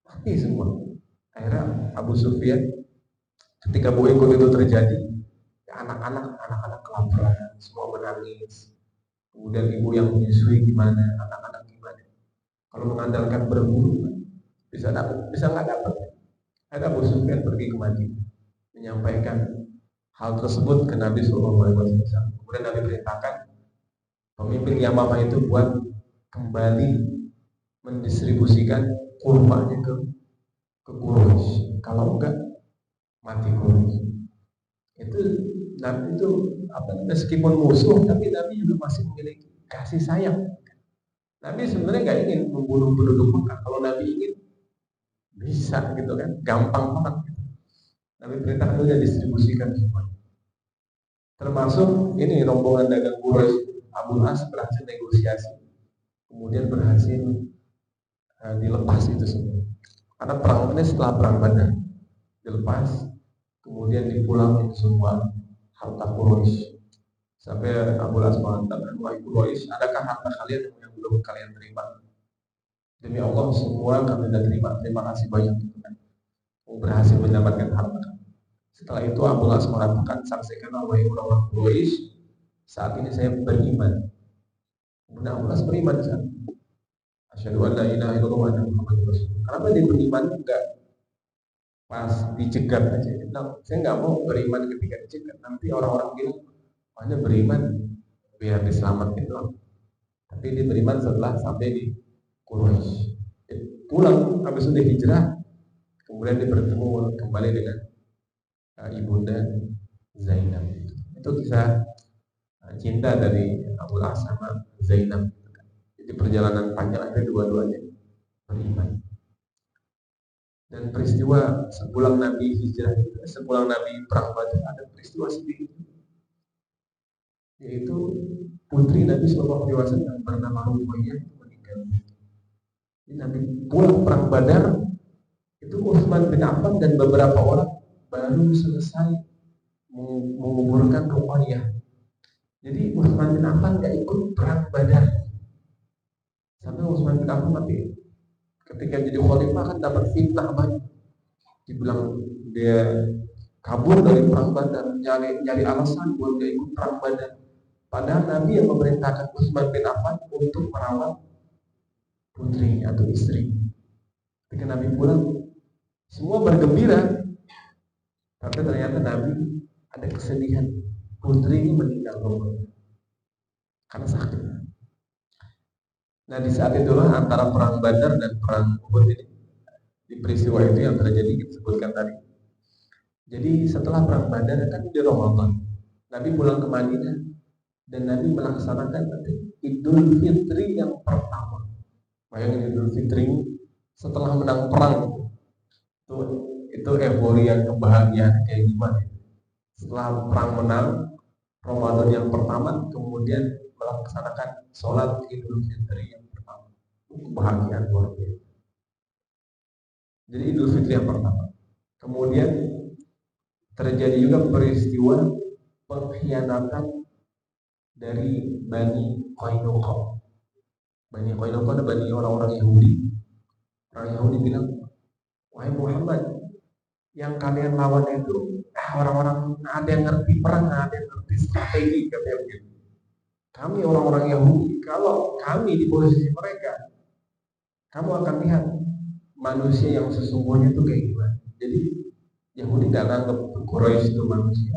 Mati semua. Akhirnya Abu Sufyan ketika boikot itu terjadi, anak-anak kelaparan, semua menangis. Kemudian ibu yang menyusui gimana, anak-anak gimana. Kalau mengandalkan berburu, bisa nggak dapat. Akhirnya Abu Sufyan pergi ke Madinah, menyampaikan hal tersebut ke Nabi SAW. Kemudian Nabi perintahkan pemimpin Yamamah itu buat kembali mendistribusikan kurmanya ke Quraisy. Kalau enggak mati Quraisy. Nabi itu meskipun musuh tapi Nabi juga masih memiliki kasih sayang. Nabi sebenarnya nggak ingin membunuh penduduk Mekah. Kalau Nabi ingin bisa gitu kan, gampang banget gitu. Nabi perintahkan dia distribusikan semua. Termasuk ini rombongan dagang Quraisy, Abul As berhasil negosiasi. Kemudian berhasil dilepas itu semua. Karena perang ini setelah perang Badar dilepas, kemudian dipulangin semua harta Quraisy. Sampai Abu Las mengatakan, wahai Quraisy, adakah harta kalian yang belum kalian terima? Demi Allah semua kami sudah terima. Terima kasih banyak gitu kan. Berhasil mendapatkan harta. Setelah itu Abu Las mengatakan, saksikan wahai orang-orang Quraisy, saat ini saya beriman. Kemudian Abu Las beriman di sana. Asyhadu an la ilaha illallah wa anna Muhammadar Rasulullah. Kenapa dia beriman enggak pas dicegat aja? Dia bilang, saya nggak mau beriman ketika dicegat. Nanti orang-orang bilang, hanya beriman biar diselamatkan doang. Tapi dia beriman setelah sampai di Quraisy. Pulang habis itu hijrah, kemudian dia bertemu kembali dengan ibunda Zainab. Itu kisah cinta dari Abu As sama Zainab. Jadi perjalanan panjang akhirnya dua-duanya beriman. Dan peristiwa sepulang Nabi hijrah, sepulang Nabi perang Badar, ada peristiwa sedih, yaitu putri Nabi Shallallahu Alaihi Wasallam yang bernama Ruqayyah meninggal. Nabi pulang perang Badar, itu Utsman bin Affan dan beberapa orang baru selesai menguburkan Ruqayyah. Jadi Utsman bin Affan nggak ikut perang Badar. Sampai Utsman bin Affan nanti ketika jadi khalifah kan dapat fitnah banyak. Dibilang dia kabur dari perang Badar, nyari alasan buat nggak ikut perang Badar. Padahal Nabi yang memerintahkan Utsman bin Affan untuk merawat putri atau istri. Ketika Nabi pulang, semua bergembira, tapi ternyata Nabi ada kesedihan. Putri ini meninggal karena sakit. Nah, di saat itulah antara perang Badar dan perang Uhud ini, di peristiwa itu yang terjadi disebutkan tadi. Jadi setelah perang Badar kan di Ramadan, Nabi pulang ke Madinah dan Nabi melaksanakan Idul Fitri yang pertama. Bayangin Idul Fitri setelah menang perang itu euforia, kebahagiaan kayak gimana? Setelah perang menang, Ramadan yang pertama, kemudian melaksanakan sholat Idul Fitri yang pertama. Kebahagiaan luar biasa. Jadi Idul Fitri yang pertama. Kemudian terjadi juga peristiwa pengkhianatan dari Bani Qainuqa. Bani Qainuqa ada Bani orang-orang Yahudi. Orang Yahudi bilang, wahai Muhammad, yang kalian lawan itu orang-orang ada yang ngerti perang, ada yang ngerti strategi, katanya begitu. Kami orang-orang Yahudi, kalau kami di posisi mereka, kamu akan lihat manusia yang sesungguhnya itu kayak gimana. Jadi Yahudi tidak menganggap Quraisy itu manusia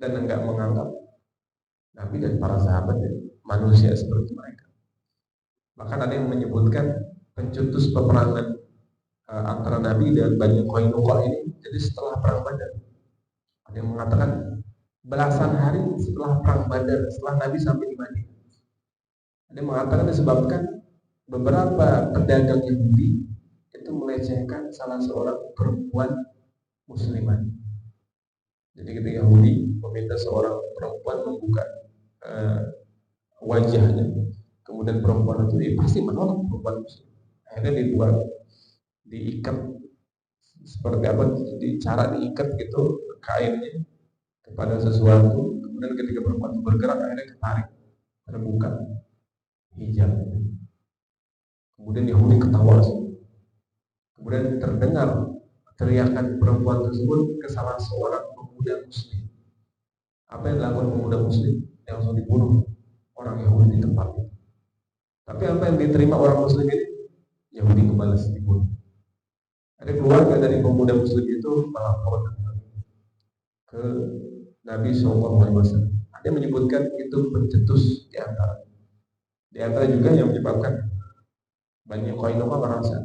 dan enggak menganggap Nabi dan para sahabat manusia seperti mereka. Bahkan ada yang menyebutkan pencetus peperangan antara Nabi dan Bani Qainuqa ini jadi setelah perang Badar. Ada yang mengatakan belasan hari setelah perang Badar, setelah Nabi sampai di Madinah. Ada yang mengatakan disebabkan beberapa pedagang Yahudi itu melecehkan salah seorang perempuan muslimah. Jadi ketika Yahudi meminta seorang perempuan membuka wajahnya, kemudian perempuan itu pasti menolak, perempuan muslim. Akhirnya diikat seperti apa, cara diikat gitu kainnya kepada sesuatu, kemudian ketika perempuan itu bergerak akhirnya ketarik, terbuka hijab. Kemudian Yahudi ketawa, kemudian terdengar teriakan perempuan tersebut ke salah seorang pemuda muslim. Apa yang dilakukan pemuda muslim? Yang langsung dibunuh orang Yahudi di tempat itu. Tapi apa yang diterima orang muslim ini? Yahudi membalas dibunuh. Ada keluarga dari pemuda muslim itu melaporkan ke Nabi SAW. Ada yang menyebutkan itu pencetus di antara. Di antara juga yang menyebabkan Bani Qainuqa merasa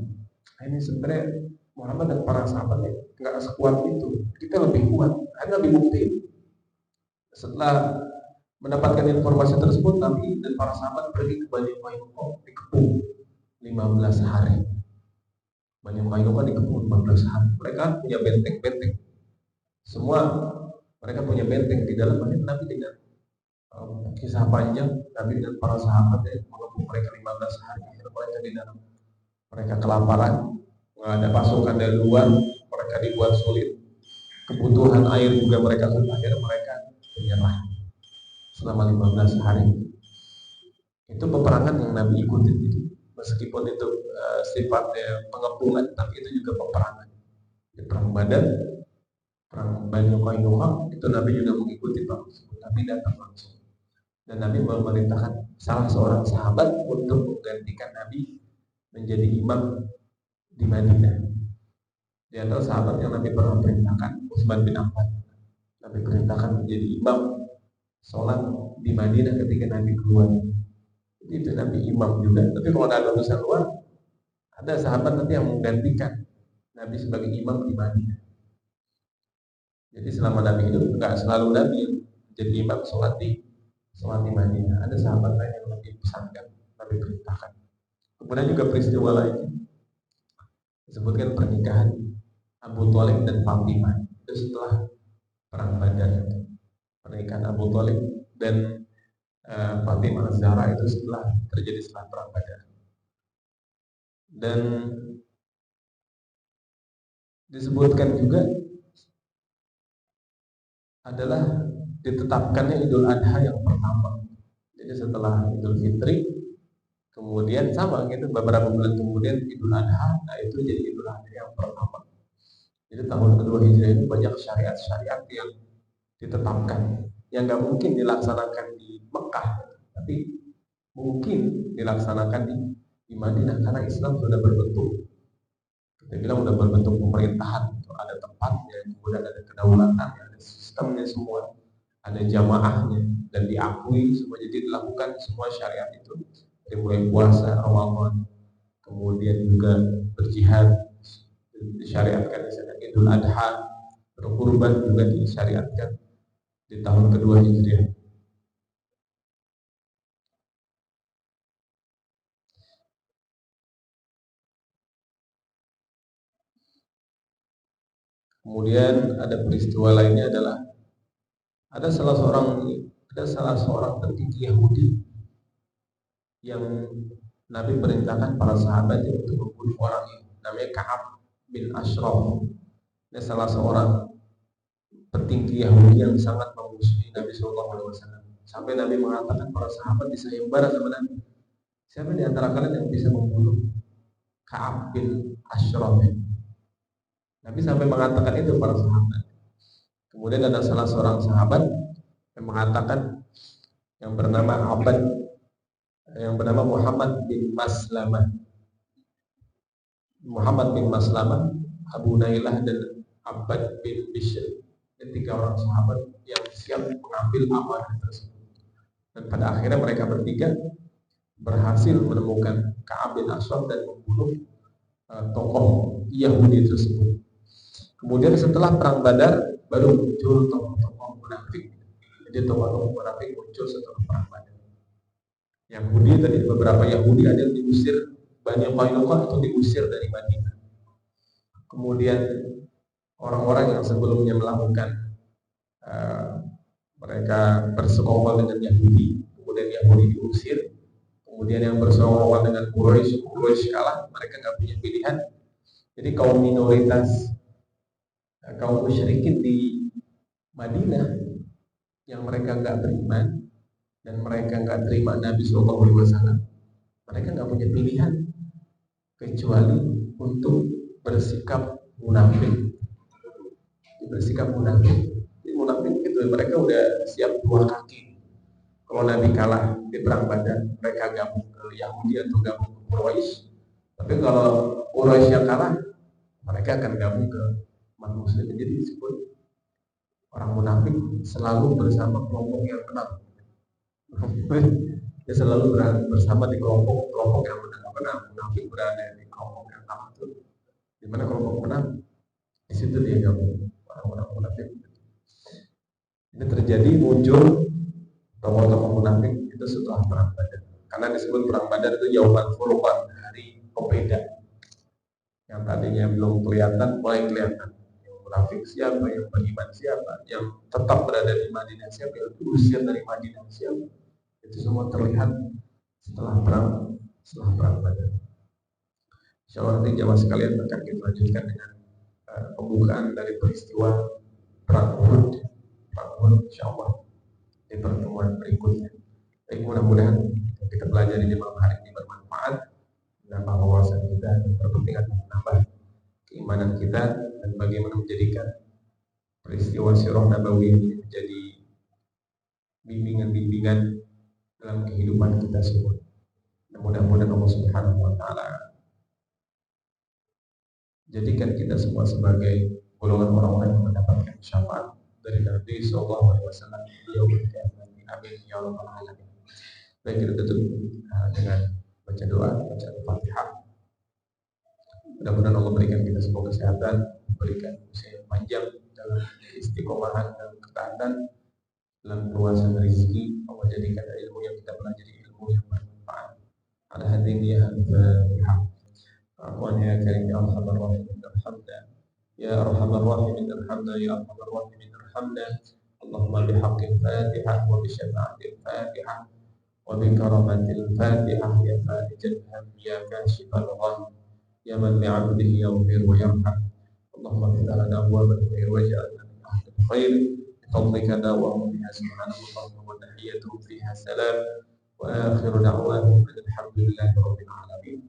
ini sebenarnya Muhammad dan para sahabatnya nggak sekuat itu, kita lebih kuat. Ada lebih bukti. Setelah mendapatkan informasi tersebut, Nabi dan para sahabat pergi ke Bani Qainuqa dikepung 15 hari. Bani Qainuqa dikepung 15 hari. Mereka punya benteng-benteng. Semua mereka punya benteng di dalam Nabi dengan kisah panjang Nabi dan para sahabat mengepung mereka 15 hari. Akhirnya mereka di dalam, mereka kelaparan, nggak ada pasukan dari luar, mereka dibuat sulit, kebutuhan air juga mereka sulit. Akhirnya mereka menyerah selama 15 hari. Itu peperangan yang Nabi ikuti itu. Meskipun itu sifatnya pengepungan, tapi itu juga peperangan. Di perang Badar, perang Bani Qainuqa, itu Nabi juga mengikuti perang tersebut. Nabi datang langsung. Dan Nabi memerintahkan salah seorang sahabat untuk menggantikan Nabi menjadi imam di Madinah. Di antara sahabat yang Nabi pernah perintahkan, Utsman bin Affan. Nabi perintahkan menjadi imam sholat di Madinah ketika Nabi keluar. Itu Nabi imam juga. Tapi kalau ada urusan luar, ada sahabat nanti yang menggantikan Nabi sebagai imam di Madinah. Jadi selama Nabi hidup, enggak selalu Nabi yang jadi imam sholat di Madinah. Ada sahabat lain yang Nabi pesankan, Nabi perintahkan. Kemudian juga peristiwa lain, disebutkan pernikahan Abu Thalib dan Fatimah itu setelah perang Badar. Pernikahan Abu Thalib dan Fatimah Az-Zahra itu terjadi setelah perang Badar. Dan disebutkan juga adalah ditetapkannya Idul Adha yang pertama. Jadi setelah Idul Fitri, kemudian sama gitu beberapa bulan kemudian Idul Adha, nah itu jadi Idul Adha yang pertama. Jadi tahun kedua Hijriah itu banyak syariat-syariat yang ditetapkan, yang nggak mungkin dilaksanakan di Mekah, tapi mungkin dilaksanakan di Madinah karena Islam sudah berbentuk. Kita bilang sudah berbentuk pemerintahan, ada tempatnya, kemudian ada kedaulatan, ada sistemnya semua, ada jamaahnya dan diakui semua. Jadi dilakukan semua syariat itu dari mulai puasa Ramadan, kemudian juga berjihad disyariatkan di sana, Idul Adha, berkurban juga disyariatkan di tahun kedua Hijriah. Kemudian ada peristiwa lainnya adalah ada salah seorang petinggi Yahudi yang Nabi perintahkan para sahabat untuk membunuh orang ini. Namanya Ka'ab bin Ashraf. Dia salah seorang petinggi Yahudi yang sangat memusuhi Nabi SAW. Sampai Nabi mengatakan para sahabat bisa sayembara sama Nabi. Siapa di antara kalian yang bisa membunuh Ka'ab bin Ashraf? Nabi sampai mengatakan itu para sahabat. Kemudian ada salah seorang sahabat yang mengatakan yang bernama Muhammad bin Maslamah. Muhammad bin Maslamah, Abu Nailah dan Abbad bin Bishr. Tiga orang sahabat yang siap mengambil amanah tersebut. Dan pada akhirnya mereka bertiga berhasil menemukan Ka'ab bin Ashraf dan membunuh tokoh Yahudi tersebut. Kemudian setelah perang Badar baru muncul tokoh-tokoh munafik. Jadi tokoh-tokoh munafik muncul setelah perang Badar. Yahudi tadi beberapa Yahudi ada yang diusir, Bani Qainuqa itu diusir dari Madinah. Kemudian orang-orang yang sebelumnya melakukan mereka bersekongkol dengan Yahudi, kemudian Yahudi diusir. Kemudian yang bersekongkol dengan Quraisy kalah, mereka nggak punya pilihan. Jadi kaum minoritas, kaum musyrikin di Madinah yang mereka nggak beriman dan mereka nggak terima Nabi SAW, mereka nggak punya pilihan kecuali untuk bersikap munafik. Bersikap munafik. Jadi munafik itu mereka udah siap dua kaki. Kalau Nabi kalah di perang Badar, mereka gabung ke Yahudi atau gabung ke Quraisy. Tapi kalau Quraisy yang kalah, mereka akan gabung ke umat Muslim. Jadi disebut orang munafik selalu bersama kelompok yang menang. Dia selalu bersama di kelompok yang menang. Munafik berada di kelompok yang kalah itu. Di mana kelompok menang, di situ dia gabung. Orang-orang munafik. Ini terjadi muncul tokoh-tokoh munafik itu setelah perang Badar. Karena disebut perang Badar itu Yaumul Furqan, hari pembeda. Yang tadinya belum kelihatan, mulai kelihatan. Yang munafik siapa, yang beriman siapa, yang tetap berada di Madinah siapa, yang diusir dari Madinah siapa. Itu semua terlihat setelah perang Badar. Insyaallah nanti jamaah sekalian akan kita lanjutkan dengan pembukaan dari peristiwa perang Uhud. Insyaallah di pertemuan berikutnya. Baik, mudah-mudahan kita belajar di malam hari ini bermanfaat, menambah wawasan kita, dan berkepentingan menambah keimanan kita, dan bagaimana menjadikan peristiwa sirah nabawiyah ini menjadi bimbingan-bimbingan dalam kehidupan kita semua. Dan mudah-mudahan Allah Subhanahu wa taala jadikan kita semua sebagai golongan orang-orang yang mendapatkan syafaat dari Nabi sallallahu alaihi wasallam di yaumil qiyamah. Amin ya rabbal alamin. Baik, kita tutup dengan baca doa, baca Al-Fatihah. Mudah-mudahan Allah berikan kita semua kesehatan, berikan usia yang panjang dalam istiqomahan dan ketaatan dalam perluasan rezeki. Allah jadikan ilmu yang kita pelajari ilmu yang bermanfaat. Ala hadiniyah al-Fatihah. عفوا يا كريم يا أرحم الراحمين ارحمنا، يا أرحم الراحمين ارحمنا، يا أرحم الراحمين ارحمنا. اللهم بحق الفاتحة وبشفاعة الفاتحة وبكرامة الفاتحة يا فارج الهم يا كاشف الغم يا من بعبده يغفر ويرحم. اللهم افتح لنا أبواب الخير واجعلنا من أهل الخير بفضلك دعواهم بها سبحانك اللهم وتحيتهم فيها سلام وآخر دعواهم أن الحمد لله رب العالمين.